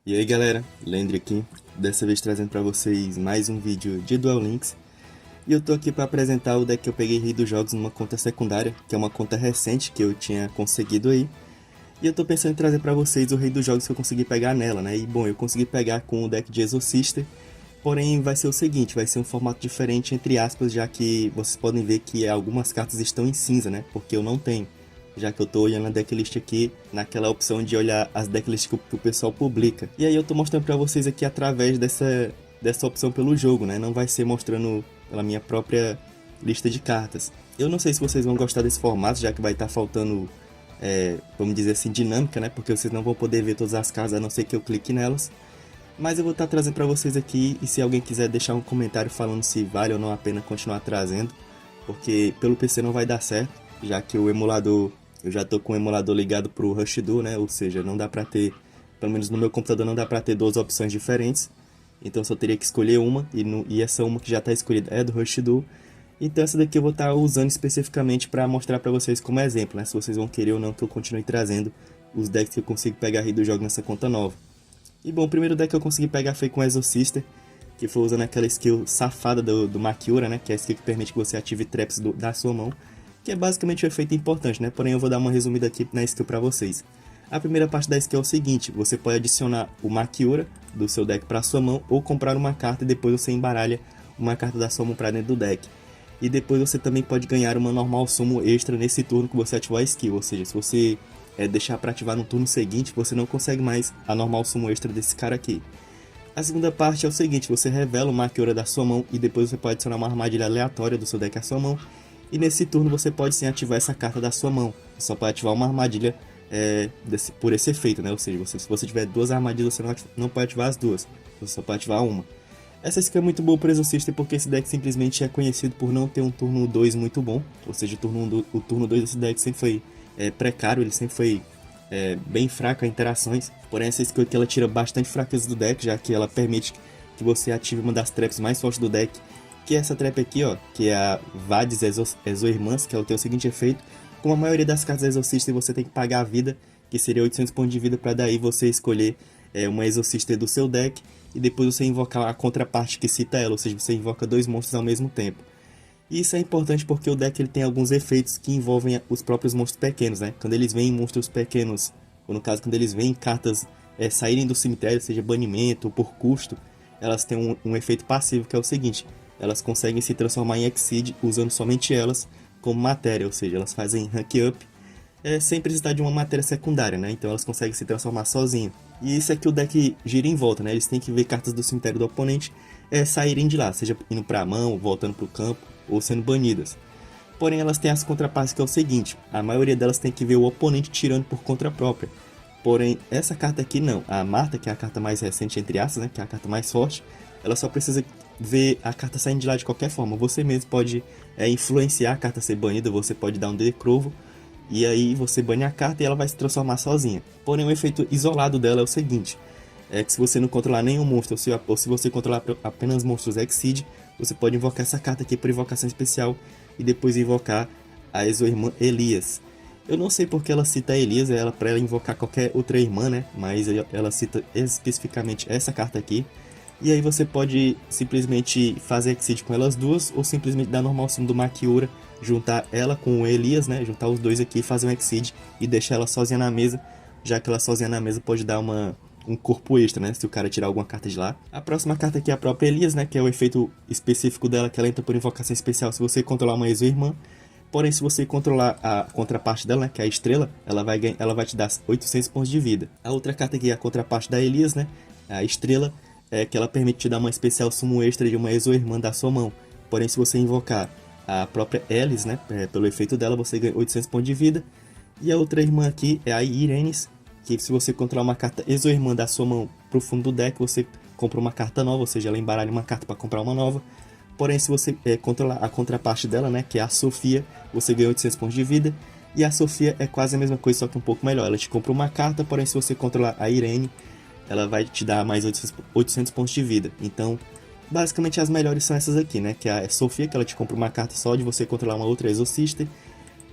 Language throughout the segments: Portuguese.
E aí galera, Lendryo aqui, dessa vez trazendo pra vocês mais um vídeo de Duel Links. E eu tô aqui pra apresentar o deck que eu peguei Rei dos Jogos numa conta secundária, que é uma conta recente que eu tinha conseguido aí. E eu tô pensando em trazer pra vocês o Rei dos Jogos que eu consegui pegar nela, né? E bom, eu consegui pegar com o deck de Exorcista, porém vai ser o seguinte, vai ser um formato diferente entre aspas, já que vocês podem ver que algumas cartas estão em cinza, né? Porque eu não tenho. Já que eu tô olhando a decklist aqui, naquela opção de olhar as decklists que o pessoal publica. E aí eu tô mostrando pra vocês aqui através dessa opção pelo jogo, né? Não vai ser mostrando pela minha própria lista de cartas. Eu não sei se vocês vão gostar desse formato, já que vai estar faltando, vamos dizer assim, dinâmica, né? Porque vocês não vão poder ver todas as cartas, a não ser que eu clique nelas. Mas eu vou estar trazendo pra vocês aqui, e se alguém quiser deixar um comentário falando se vale ou não a pena continuar trazendo, porque pelo PC não vai dar certo, já que o emulador... Eu já tô com o emulador ligado pro Duel, né? Ou seja, não dá pra ter, pelo menos no meu computador não dá pra ter duas opções diferentes. Então só teria que escolher uma, e essa uma que já tá escolhida é do Duel. Então essa daqui eu vou estar usando especificamente pra mostrar pra vocês como exemplo, né? Se vocês vão querer ou não que eu continue trazendo os decks que eu consigo pegar Rei dos Jogos nessa conta nova. E bom, o primeiro deck que eu consegui pegar foi com o Exorcista, que foi usando aquela skill safada do Makyura, né? Que é a skill que permite que você ative traps da sua mão, que é basicamente um efeito importante, né? Porém eu vou dar uma resumida aqui na skill pra vocês. A primeira parte da skill é o seguinte, você pode adicionar o Makyura do seu deck para sua mão, ou comprar uma carta e depois você embaralha uma carta da sua mão para dentro do deck. E depois você também pode ganhar uma normal summon extra nesse turno que você ativar a skill, ou seja, se você deixar para ativar no turno seguinte, você não consegue mais a normal summon extra desse cara aqui. A segunda parte é o seguinte, você revela o Makyura da sua mão e depois você pode adicionar uma armadilha aleatória do seu deck à sua mão. E nesse turno você pode sim ativar essa carta da sua mão. Você só pode ativar uma armadilha por esse efeito, né? Ou seja, se você tiver duas armadilhas, você não pode ativar as duas. Você só pode ativar uma. Essa skill é muito boa para o Exorcista porque esse deck simplesmente é conhecido por não ter um turno 2 muito bom. Ou seja, o turno 2 desse deck sempre foi precário, ele sempre foi bem fraco em interações. Porém essa skill aqui ela tira bastante fraqueza do deck, já que ela permite que você ative uma das traps mais fortes do deck, que é essa trap aqui, ó, que é a Exoirmãs, que ela tem o seguinte efeito: como a maioria das cartas Exorcista, você tem que pagar a vida, que seria 800 pontos de vida, para daí você escolher uma Exorcista do seu deck, e depois você invocar a contraparte que cita ela, ou seja, você invoca dois monstros ao mesmo tempo. E isso é importante porque o deck ele tem alguns efeitos que envolvem os próprios monstros pequenos, né? Quando eles veem monstros pequenos, ou no caso quando eles veem cartas saírem do cemitério, seja banimento ou por custo, elas têm um efeito passivo, que é o seguinte: elas conseguem se transformar em Exceed usando somente elas como matéria, ou seja, elas fazem rank up sem precisar de uma matéria secundária, né? Então elas conseguem se transformar sozinho. E isso é que o deck gira em volta, né? Eles têm que ver cartas do cemitério do oponente saírem de lá, seja indo para a mão, voltando para o campo, ou sendo banidas. Porém elas têm as contrapartes, que é o seguinte: a maioria delas tem que ver o oponente tirando por conta própria. Porém essa carta aqui não, a Marta, que é a carta mais recente entre aspas, né? Que é a carta mais forte, ela só precisa ver a carta saindo de lá de qualquer forma. Você mesmo pode influenciar a carta a ser banida, você pode dar um decrovo, e aí você bane a carta e ela vai se transformar sozinha. Porém o efeito isolado dela é o seguinte: que se você não controlar nenhum monstro, ou se você controlar apenas monstros Exceed, você pode invocar essa carta aqui por invocação especial, e depois invocar a Exoirmã Elias. Eu não sei porque ela cita a Elias, para ela invocar qualquer outra irmã, né? Mas ela cita especificamente essa carta aqui. E aí você pode simplesmente fazer Exceed com elas duas, ou simplesmente dar normal summon do Makyura, juntar ela com o Elias, né? Juntar os dois aqui, fazer um Exceed e deixar ela sozinha na mesa, já que ela sozinha na mesa pode dar um corpo extra, né? Se o cara tirar alguma carta de lá. A próxima carta aqui é a própria Elias, né? Que é o efeito específico dela, que ela entra por invocação especial se você controlar uma ex-irmã. Porém, se você controlar a contraparte dela, né, que é a estrela, ela vai te dar 800 pontos de vida. A outra carta aqui é a contraparte da Elias, né? A estrela, que ela permite te dar uma especial summon extra de uma exo-irmã da sua mão. Porém, se você invocar a própria Alice, né, pelo efeito dela, você ganha 800 pontos de vida. E a outra irmã aqui é a Irenes, que se você controlar uma carta exo-irmã da sua mão pro fundo do deck, você compra uma carta nova, ou seja, ela embaralha uma carta para comprar uma nova. Porém, se você controlar a contraparte dela, né, que é a Sofia, você ganha 800 pontos de vida. E a Sofia é quase a mesma coisa, só que um pouco melhor. Ela te compra uma carta, porém se você controlar a Irene, ela vai te dar mais 800 pontos de vida. Então, basicamente as melhores são essas aqui, né? Que é a Sofia, que ela te compra uma carta só de você controlar uma outra Exorcista.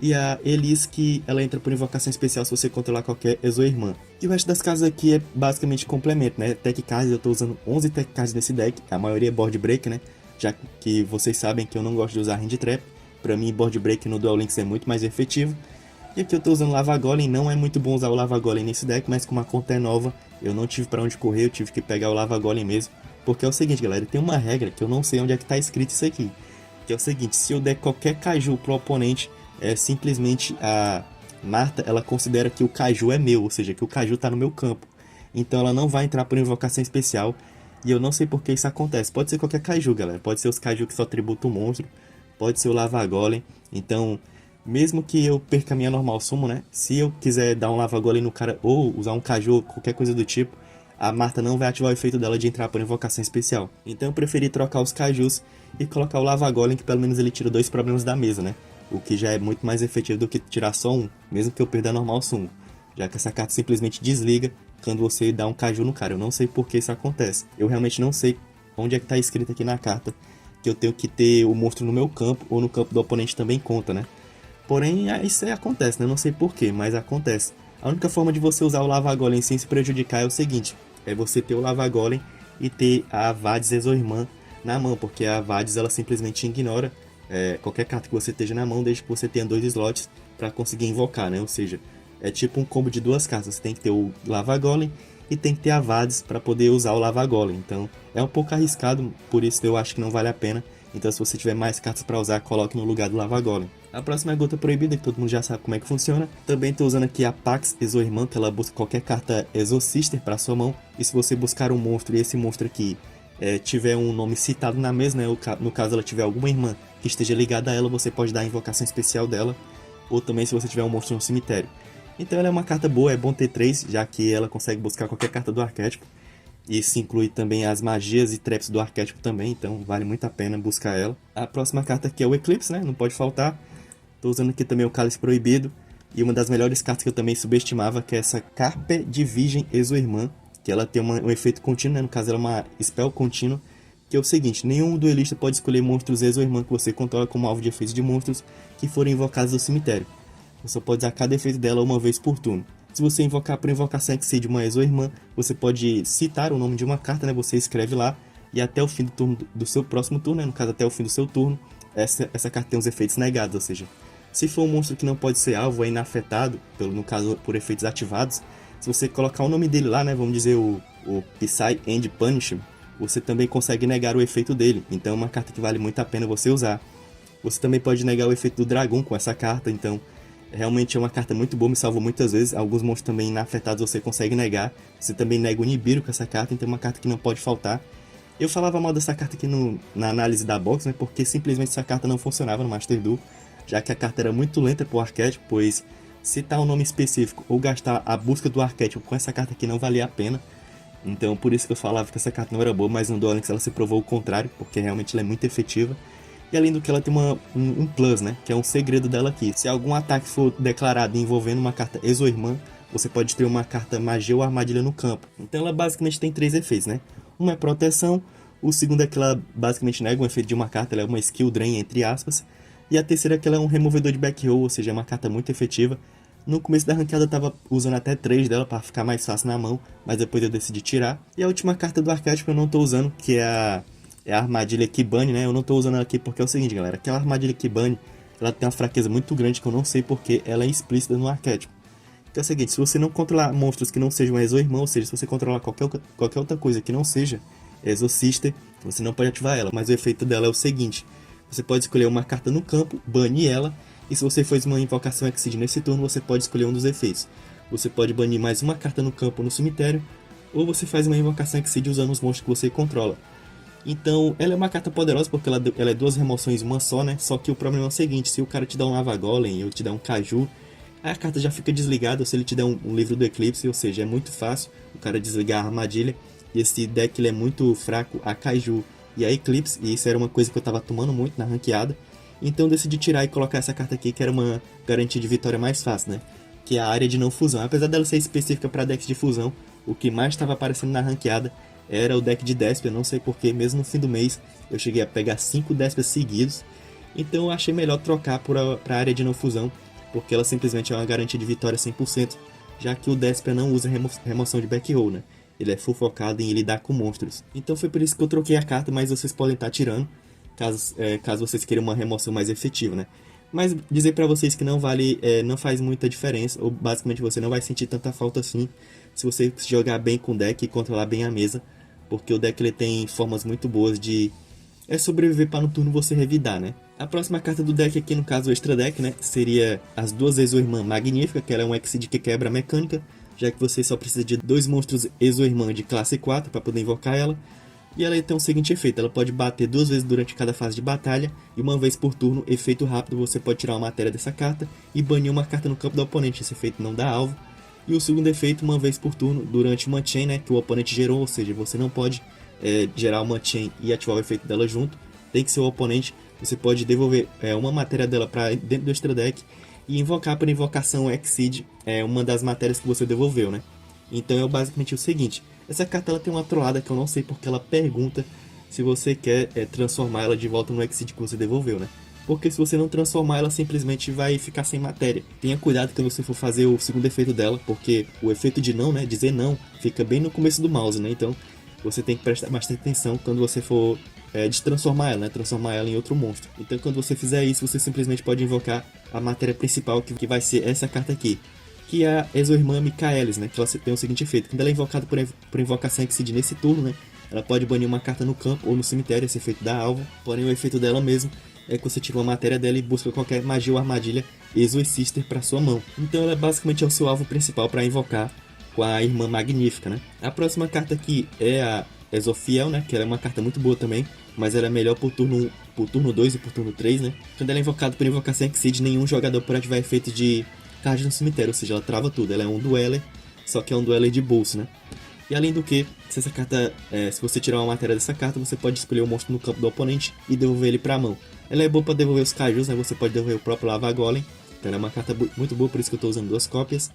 E a Elis, que ela entra por invocação especial se você controlar qualquer Exoirmã. E o resto das cartas aqui é basicamente complemento, né? Tech cards, eu tô usando 11 tech cards nesse deck, a maioria é board break, né? Já que vocês sabem que eu não gosto de usar hand trap, pra mim board break no Duel Links é muito mais efetivo. E aqui eu tô usando Lava Golem, não é muito bom usar o Lava Golem nesse deck, mas como a conta é nova, eu não tive pra onde correr, eu tive que pegar o Lava Golem mesmo. Porque é o seguinte, galera, tem uma regra que eu não sei onde é que tá escrito isso aqui. Que é o seguinte, se eu der qualquer caju pro oponente, simplesmente a Marta, ela considera que o caju é meu, ou seja, que o caju tá no meu campo. Então ela não vai entrar por invocação especial, e eu não sei por que isso acontece. Pode ser qualquer caju, galera, pode ser os caju que só tributam o monstro, pode ser o Lava Golem. Então, mesmo que eu perca a minha normal sumo, né, se eu quiser dar um Lava Golem no cara, ou usar um caju, ou qualquer coisa do tipo, a Marta não vai ativar o efeito dela de entrar por invocação especial. Então eu preferi trocar os cajus e colocar o Lava Golem, que pelo menos ele tira 2 problemas da mesa, né? O que já é muito mais efetivo do que tirar só um, mesmo que eu perda a normal sumo. Já que essa carta simplesmente desliga quando você dá um caju no cara. Eu não sei por que isso acontece. Eu realmente não sei onde é que está escrito aqui na carta que eu tenho que ter o monstro no meu campo ou no campo do oponente também conta, né? Porém, isso aí acontece, né? Eu não sei por que, mas acontece. A única forma de você usar o Lava Golem sem se prejudicar é o seguinte: é você ter o Lava Golem e ter a Vadis Exoirmã na mão, porque a Vadis ela simplesmente ignora qualquer carta que você esteja na mão, desde que você tenha 2 slots para conseguir invocar, né? Ou seja, é tipo um combo de 2 cartas, você tem que ter o Lava Golem e tem que ter a Vadis para poder usar o Lava Golem. Então é um pouco arriscado, por isso eu acho que não vale a pena. Então se você tiver mais cartas para usar, coloque no lugar do Lava Golem. A próxima é a Gota Proibida, que todo mundo já sabe como é que funciona. Também estou usando aqui a Pax Exoirmã, que ela busca qualquer carta Exosister para sua mão. E se você buscar um monstro e esse monstro aqui tiver um nome citado na mesa, né? No caso ela tiver alguma irmã que esteja ligada a ela, você pode dar a invocação especial dela. Ou também se você tiver um monstro no cemitério. Então ela é uma carta boa, é bom ter 3, já que ela consegue buscar qualquer carta do arquétipo. Isso inclui também as magias e traps do arquétipo também, então vale muito a pena buscar ela. A próxima carta aqui é o Eclipse, né? Não pode faltar. Estou usando aqui também o Cálice Proibido. E uma das melhores cartas que eu também subestimava, que é essa Carpe de Virgem Exoirmã. Que ela tem um efeito contínuo, né? No caso ela é uma spell contínua. Que é o seguinte, nenhum duelista pode escolher monstros Exoirmã que você controla como alvo de efeitos de monstros que forem invocados do cemitério. Você só pode usar cada efeito dela uma vez por turno. Se você invocar por invocação Exceed uma Exoirmã, você pode citar o nome de uma carta, né? Você escreve lá, e até o fim do turno do seu próximo turno, né? No caso até o fim do seu turno, essa carta tem os efeitos negados, ou seja, se for um monstro que não pode ser alvo, é inafetado, no caso por efeitos ativados, se você colocar o nome dele lá, né? Vamos dizer o Psy End Punish, você também consegue negar o efeito dele, então é uma carta que vale muito a pena você usar. Você também pode negar o efeito do dragão com essa carta, então realmente é uma carta muito boa, me salvou muitas vezes. Alguns monstros também inafetados você consegue negar. Você também nega o Nibiru com essa carta, então é uma carta que não pode faltar. Eu falava mal dessa carta aqui na análise da box, né, porque simplesmente essa carta não funcionava no Master Duel, já que a carta era muito lenta pro arquétipo, pois citar um nome específico ou gastar a busca do arquétipo com essa carta aqui não valia a pena. Então por isso que eu falava que essa carta não era boa, mas no Duel Links ela se provou o contrário, porque realmente ela é muito efetiva. E além do que ela tem um plus, né? Que é um segredo dela aqui. Se algum ataque for declarado envolvendo uma carta Exoirmã, você pode ter uma carta magia ou armadilha no campo. Então ela basicamente tem 3 efeitos, né? Uma é proteção, o segundo é que ela basicamente nega um efeito de uma carta, ela é uma skill drain entre aspas. E a terceira é que ela é um removedor de back row, ou seja, é uma carta muito efetiva. No começo da ranqueada eu tava usando até 3 dela para ficar mais fácil na mão, mas depois eu decidi tirar. E a última carta do arquétipo eu não tô usando, que é a armadilha que bane, né? Eu não tô usando ela aqui porque é o seguinte, galera. Aquela armadilha que bane, ela tem uma fraqueza muito grande que eu não sei porque ela é explícita no arquétipo. Então é o seguinte, se você não controlar monstros que não sejam Exoirmã, ou seja, se você controlar qualquer outra coisa que não seja Exorcister, você não pode ativar ela. Mas o efeito dela é o seguinte, você pode escolher uma carta no campo, banir ela, e se você fez uma invocação Exceed nesse turno, você pode escolher um dos efeitos. Você pode banir mais uma carta no campo ou no cemitério, ou você faz uma invocação Exceed usando os monstros que você controla. Então, ela é uma carta poderosa porque ela é 2 remoções uma só, né? Só que o problema é o seguinte, se o cara te dá um Lava Golem ou te dá um Caju, a carta já fica desligada. Ou se ele te der um livro do Eclipse, ou seja, é muito fácil o cara desligar a armadilha. E esse deck ele é muito fraco a Kaiju e a Eclipse, e isso era uma coisa que eu tava tomando muito na ranqueada. Então eu decidi tirar e colocar essa carta aqui, que era uma garantia de vitória mais fácil, né? Que é a área de não fusão. Apesar dela ser específica para decks de fusão, o que mais estava aparecendo na ranqueada era o deck de Déspia. Não sei porquê, mesmo no fim do mês eu cheguei a pegar 5 Déspias seguidos. Então eu achei melhor trocar para a área de não fusão, porque ela simplesmente é uma garantia de vitória 100%, já que o Déspera não usa remoção de backroll, né? Ele é full focado em lidar com monstros. Então foi por isso que eu troquei a carta, mas vocês podem estar tirando, caso vocês queiram uma remoção mais efetiva, né? Mas dizer pra vocês que não vale, não faz muita diferença, ou basicamente você não vai sentir tanta falta assim, se você jogar bem com o deck e controlar bem a mesa, porque o deck ele tem formas muito boas de sobreviver para no turno você revidar, né? A próxima carta do deck aqui, no caso o extra deck, né, seria as duas Exoirmãs Magnífica, que ela é um Exceed que quebra a mecânica, já que você só precisa de 2 monstros Exoirmãs de classe 4 para poder invocar ela. E ela tem o seguinte efeito, ela pode bater 2 vezes durante cada fase de batalha, e uma vez por turno, efeito rápido, você pode tirar uma matéria dessa carta e banir uma carta no campo do oponente, esse efeito não dá alvo. E o segundo efeito, uma vez por turno, durante uma chain, né, que o oponente gerou, ou seja, você não pode gerar uma chain e ativar o efeito dela junto, tem que ser o oponente, você pode devolver uma matéria dela para dentro do extra deck e invocar por invocação Exceed uma das matérias que você devolveu, né? Então é basicamente o seguinte, essa carta ela tem uma trollada que eu não sei porque ela pergunta se você quer transformar ela de volta no Exceed que você devolveu, né? Porque se você não transformar, ela simplesmente vai ficar sem matéria. Tenha cuidado quando você for fazer o segundo efeito dela, porque o efeito de não, né, dizer não, fica bem no começo do mouse, né? Então você tem que prestar bastante atenção quando você for destransformar ela, né? Transformar ela em outro monstro. Então quando você fizer isso, você simplesmente pode invocar a matéria principal, que vai ser essa carta aqui, que é a Exoirmã Michaelis, né? Que ela tem o seguinte efeito, quando ela é invocada por invocação Exceed nesse turno, né? Ela pode banir uma carta no campo ou no cemitério, esse efeito dá alvo, porém o efeito dela mesmo é que você tira uma matéria dela e busca qualquer magia ou armadilha Exorcister para sua mão. Então ela basicamente é o seu alvo principal para invocar com a Irmã Magnífica, né? A próxima carta aqui é a Exofiel, né? Que ela é uma carta muito boa também, mas ela é melhor por turno 2 e por turno 3, né? Quando ela é invocada por invocação Exceed, nenhum jogador pode ativar efeito de card no cemitério, ou seja, ela trava tudo. Ela é um dueler, só que é um dueler de bolso, né? E além do que, se essa carta, se você tirar uma matéria dessa carta, você pode escolher o monstro no campo do oponente e devolver ele para a mão. Ela é boa para devolver os cajus, né? Você pode devolver o próprio Lava Golem. Então ela é uma carta muito boa, por isso que eu estou usando 2 cópias.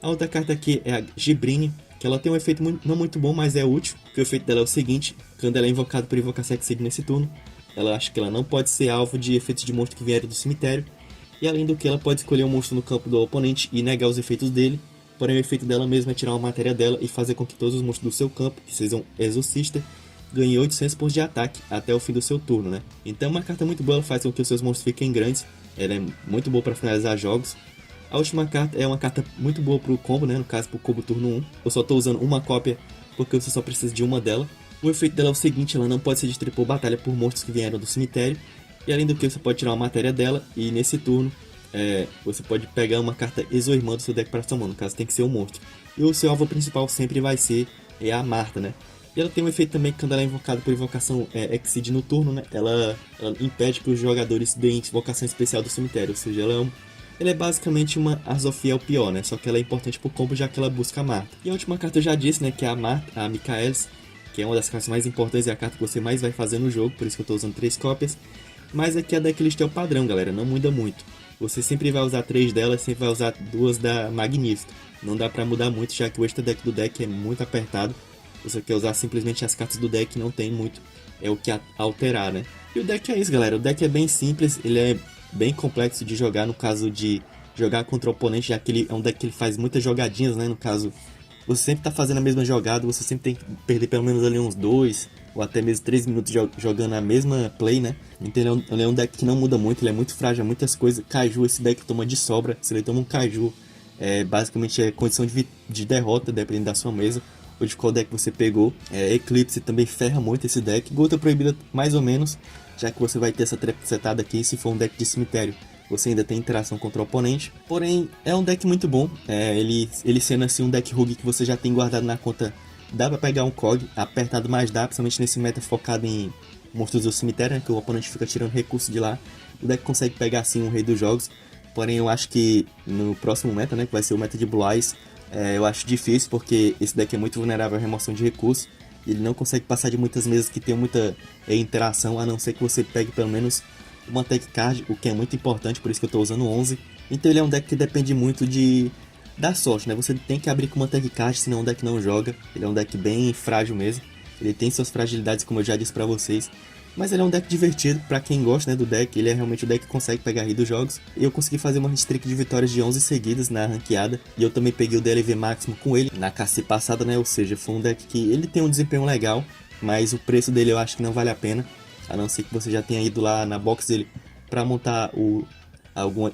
A outra carta aqui é a Gibrine, que ela tem um efeito não muito bom, mas é útil. Que o efeito dela é o seguinte, quando ela é invocada por invocação Exceed nesse turno, ela acha que ela não pode ser alvo de efeitos de monstro que vieram do cemitério. E além do que, ela pode escolher um monstro no campo do oponente e negar os efeitos dele. Porém o efeito dela mesmo é tirar uma matéria dela e fazer com que todos os monstros do seu campo, que sejam Exorcister, ganhem 800 pontos de ataque até o fim do seu turno, né? Então é uma carta muito boa, ela faz com que os seus monstros fiquem grandes. Ela é muito boa para finalizar jogos. A última carta é uma carta muito boa pro combo, né? No caso, pro combo turno 1. Eu só tô usando uma cópia porque você só precisa de uma dela. O efeito dela é o seguinte, ela não pode ser de triple batalha por monstros que vieram do cemitério. E além do que, você pode tirar uma matéria dela e nesse turno você pode pegar uma carta Exoirmã do seu deck para sua mão, no caso tem que ser um monstro. E o seu alvo principal sempre vai ser a Marta, né? E ela tem um efeito também que quando ela é invocada por invocação Exceed no turno, né? Ela impede que os jogadores deem invocação especial do cemitério, ou seja, ela é basicamente uma Azofiel pior, né? Só que ela é importante pro combo já que ela busca a Marta. E a última carta eu já disse, né? Que é a Marta, a Michaelis, que é uma das cartas mais importantes e a carta que você mais vai fazer no jogo, por isso que eu tô usando 3 cópias. Mas aqui a decklist é o padrão, galera, não muda muito. Você sempre vai usar 3 delas, sempre vai usar 2 da Magnífica. Não dá pra mudar muito, já que o extra deck do deck é muito apertado. Você quer usar simplesmente as cartas do deck, não tem muito o que alterar, né? E o deck é isso, galera. O deck é bem simples, ele é bem complexo de jogar, no caso de jogar contra o oponente, já que ele é um deck que ele faz muitas jogadinhas, né? No caso, você sempre tá fazendo a mesma jogada, você sempre tem que perder pelo menos ali uns 2 ou até mesmo 3 minutos jogando a mesma play, né? Então ele é um deck que não muda muito, ele é muito frágil, muitas coisas. Kaiju, esse deck toma de sobra, se ele toma um Kaiju, basicamente é condição de derrota, dependendo da sua mesa, ou de qual deck você pegou. Eclipse também ferra muito esse deck. Gota Proibida mais ou menos, já que você vai ter essa trap setada aqui se for um deck de cemitério. Você ainda tem interação contra o oponente. Porém, é um deck muito bom. Ele sendo assim um deck rug que você já tem guardado na conta, dá pra pegar um COG, apertado mais dá, principalmente nesse meta focado em monstros do cemitério, né, que o oponente fica tirando recurso de lá. O deck consegue pegar assim um Rei dos Jogos. Porém, eu acho que no próximo meta, né, que vai ser o meta de Blue Eyes, eu acho difícil, porque esse deck é muito vulnerável à remoção de recursos. Ele não consegue passar de muitas mesas que tem muita interação, a não ser que você pegue pelo menos uma tech card, o que é muito importante, por isso que eu estou usando 11. Então ele é um deck que depende muito da sorte, né? Você tem que abrir com uma tech card, senão o deck não joga. Ele é um deck bem frágil mesmo. Ele tem suas fragilidades, como eu já disse pra vocês. Mas ele é um deck divertido, pra quem gosta, né, do deck, ele é realmente o deck que consegue pegar Rei dos Jogos. Eu consegui fazer uma streak de vitórias de 11 seguidas na ranqueada, e eu também peguei o DLV máximo com ele na KC passada, né, ou seja, foi um deck que ele tem um desempenho legal, mas o preço dele eu acho que não vale a pena, a não ser que você já tenha ido lá na box dele pra montar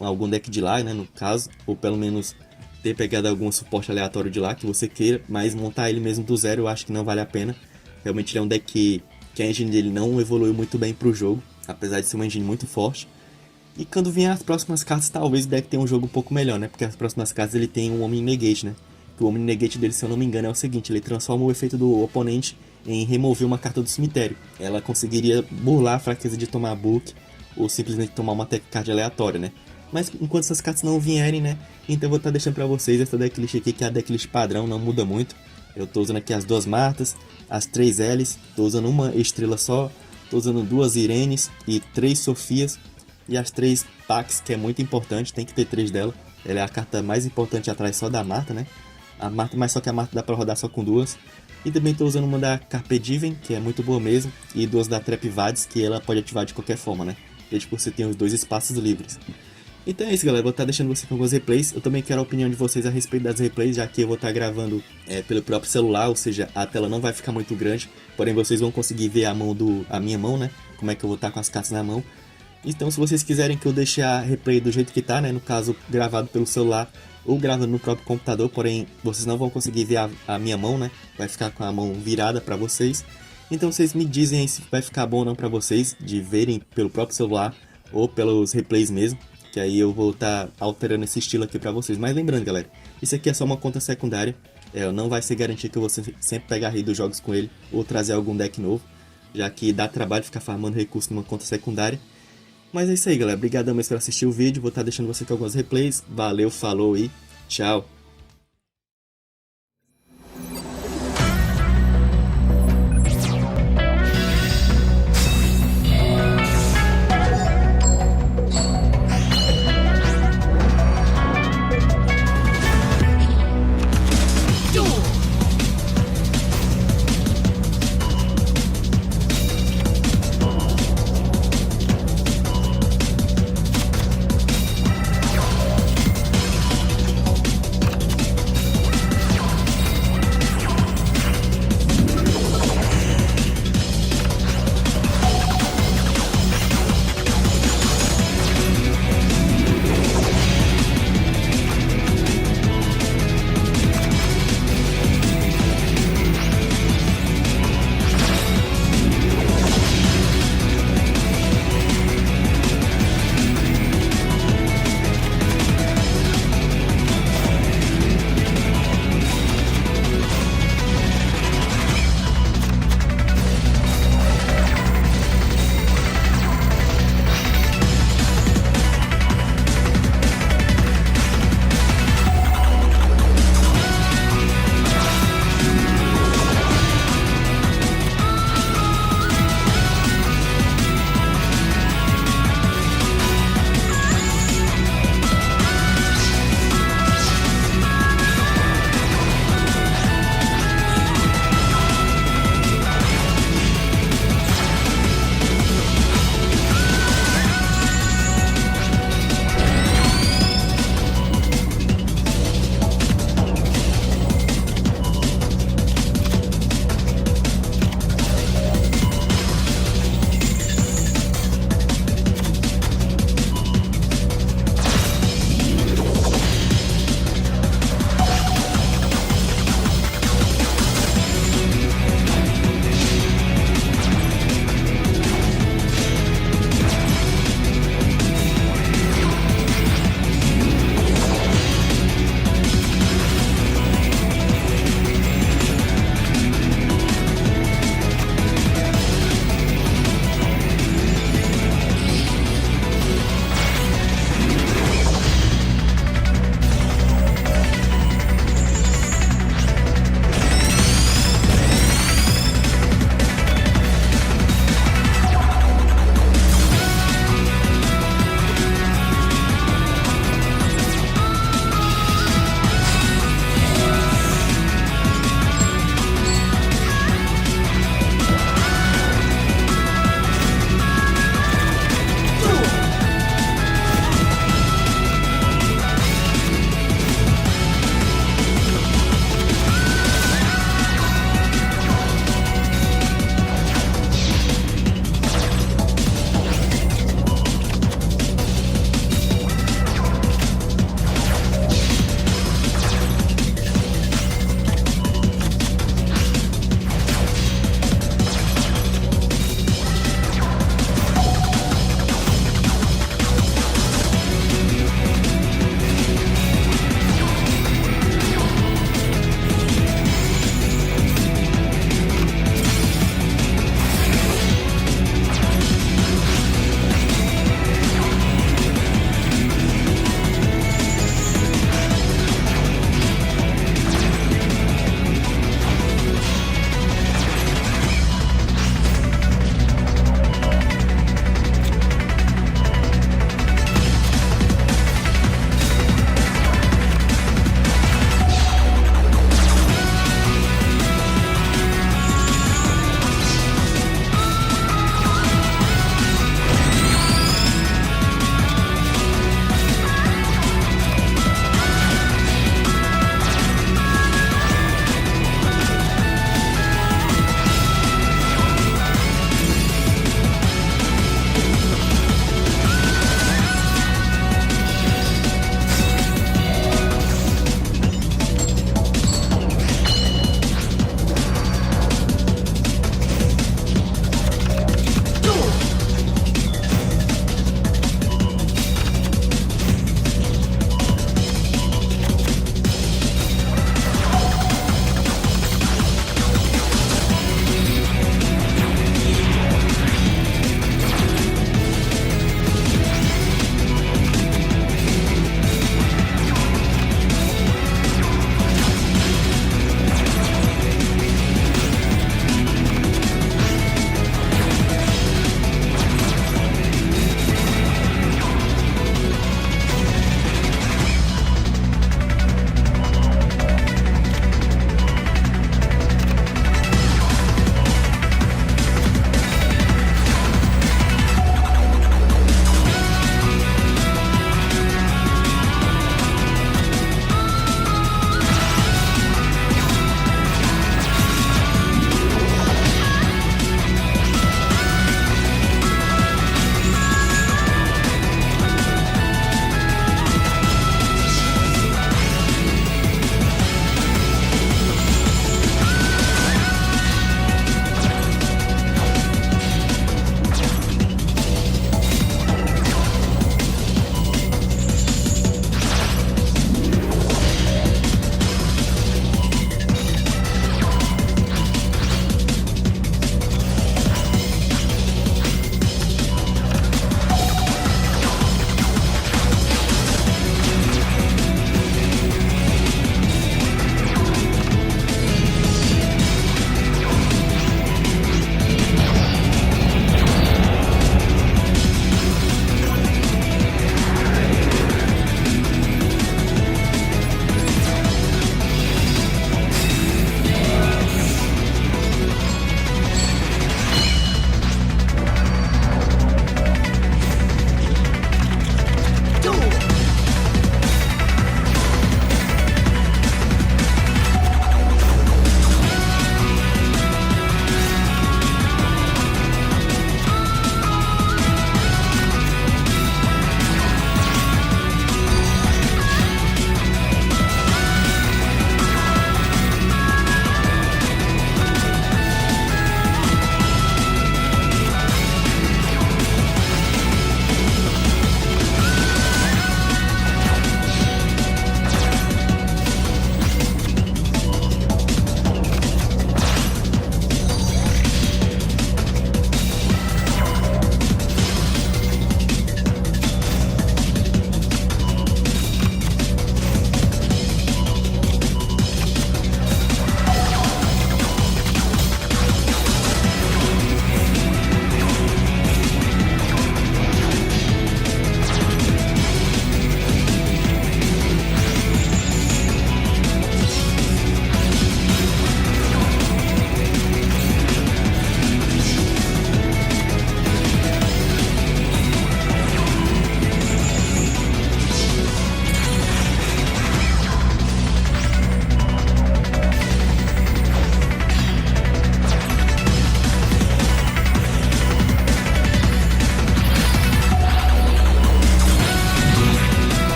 algum deck de lá, né, no caso, ou pelo menos ter pegado algum suporte aleatório de lá que você queira, mas montar ele mesmo do zero eu acho que não vale a pena. Realmente ele é um deck que a engine dele não evoluiu muito bem pro jogo, apesar de ser uma engine muito forte. E quando vier as próximas cartas, talvez o deck tenha um jogo um pouco melhor, né? Porque as próximas cartas ele tem um Omni Negate, né? Que o Omni Negate dele, se eu não me engano, é o seguinte: ele transforma o efeito do oponente em remover uma carta do cemitério. Ela conseguiria burlar a fraqueza de tomar book ou simplesmente tomar uma tech card aleatória, né? Mas enquanto essas cartas não vierem, né? Então eu vou estar deixando pra vocês essa decklist aqui, que é a decklist padrão, não muda muito. Eu tô usando aqui as 2 Martas, as 3 L's, tô usando uma estrela só, tô usando 2 Irenes e 3 Sofias. E as 3 Pax, que é muito importante, tem que ter 3 dela. Ela é a carta mais importante atrás só da Marta, né? A Marta, mas só que a Marta dá pra rodar só com 2. E também tô usando uma da Carpe Diem, que é muito boa mesmo. E 2 da Trap Vades, que ela pode ativar de qualquer forma, né? Desde que você tenha os 2 espaços livres. Então é isso, galera, vou estar deixando você com algumas replays. Eu também quero a opinião de vocês a respeito das replays, já que eu vou estar gravando pelo próprio celular, ou seja, a tela não vai ficar muito grande, porém vocês vão conseguir ver a minha mão, né, como é que eu vou estar com as cartas na mão. Então se vocês quiserem que eu deixe a replay do jeito que tá, né, no caso gravado pelo celular ou gravando no próprio computador, porém vocês não vão conseguir ver a minha mão, né, vai ficar com a mão virada para vocês. Então vocês me dizem aí se vai ficar bom ou não para vocês, de verem pelo próprio celular ou pelos replays mesmo. Que aí eu vou estar alterando esse estilo aqui pra vocês. Mas lembrando, galera, isso aqui é só uma conta secundária. Não vai ser garantia que eu vou sempre pegar Rei dos Jogos com ele ou trazer algum deck novo, já que dá trabalho ficar farmando recursos numa conta secundária. Mas é isso aí, galera. Obrigadão mesmo por assistir o vídeo. Vou estar deixando você com algumas replays. Valeu, falou e tchau!